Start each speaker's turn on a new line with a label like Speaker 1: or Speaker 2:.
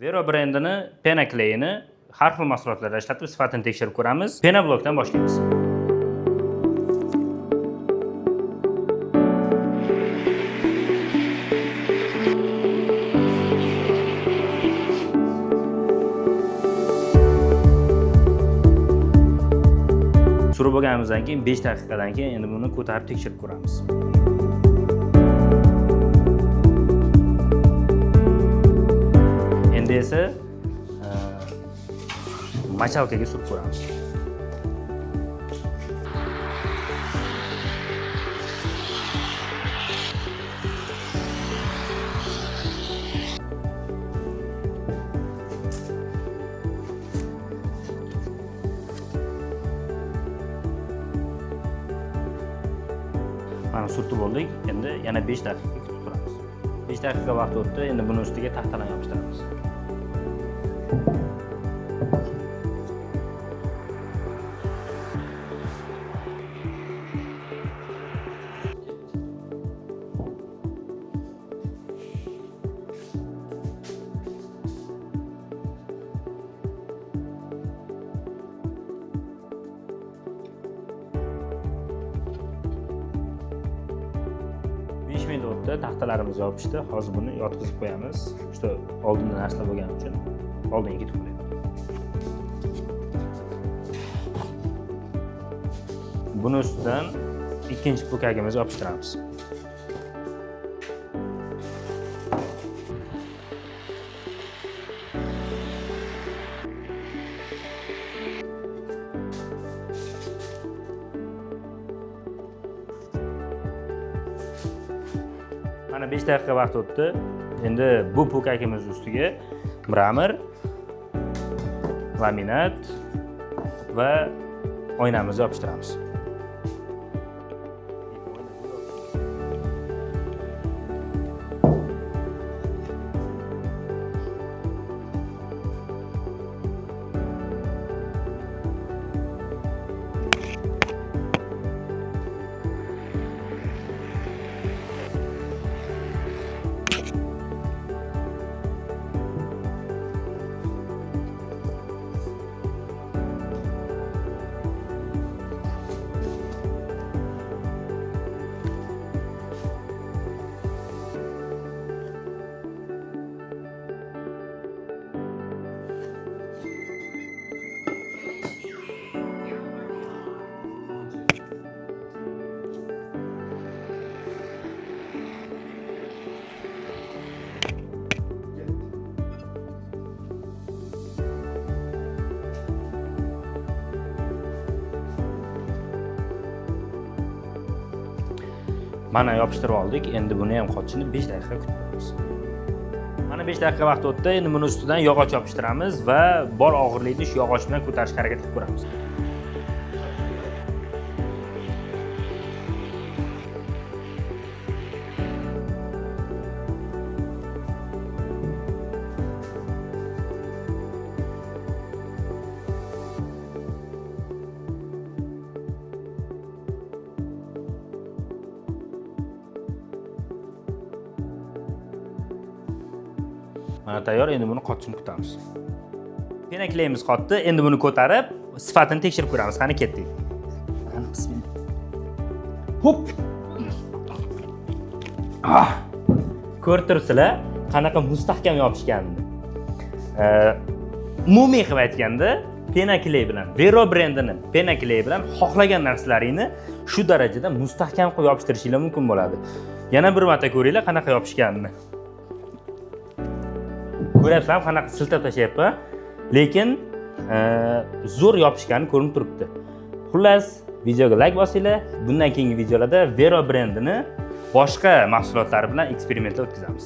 Speaker 1: Vero brendini pena klayini har xil mahsulotlarda ishlatib sifatini tekshirib ko'ramiz. Pena blokdan boshlaymiz. Surib bo'lganimizdan keyin 5 daqiqadan keyin endi buni ko'tarib tekshirib ko'ramiz. Endi esa machalkaga surib ko'ramiz. Mana surtib bo'ldik. Endi yana 5 daqiqa kutib turamiz. 5 daqiqa vaqt o'tdi. Endi buni ustiga taxtadan yopishtiramiz. Minut o'tdi, taxtalarimiz yopishdi. Hozir buni yotqizib qo'yamiz. Juda oldinda narsa bo'lgani uchun oldinga ketib qo'yamiz. Buni ustidan ikkinchi pukagimizni yopishtiramiz. Mana 5 daqiqa vaqt o'tdi. Endi bu pukakimiz ustiga mramor, laminat va oynamizni yopishtiramiz. Mana yopishtirib oldik. Endi buni ham qotishini 5 daqiqa kutamiz. Mana 5 daqiqa vaqt o'tdi. Endi buni ustidan yog'och yopishtiramiz va bor og'irlikni shu yog'och bilan ko'tarishga harakat qilib ko'ramiz. Mana tayyor, endi buni qotishini kutamiz. Pena klayimiz qotdi. Endi buni ko'tarib, sifatini tekshirib ko'ramiz. Qani ketdik. Bismillah. Hop. Ko'rib turibsizlar, qanaqa mustahkam yopishganini. Umumiy qilib aytganda, pena klay bilan, Vero brendini pena klay bilan xohlagan narsalaringni shu darajada mustahkam qilib yopishtirishinglar mumkin bo'ladi. Yana bir marta ko'ringlar qanaqa yopishganini. Ko'ryapsizlar, qanaqa siltab tashlayapman, lekin zo'r yopishgani ko'rinib turibdi. Xullas, videoga like bosinglar. Bundan keyingi videolarda Vero brendini boshqa mahsulotlari bilan eksperimentlar o'tkazamiz.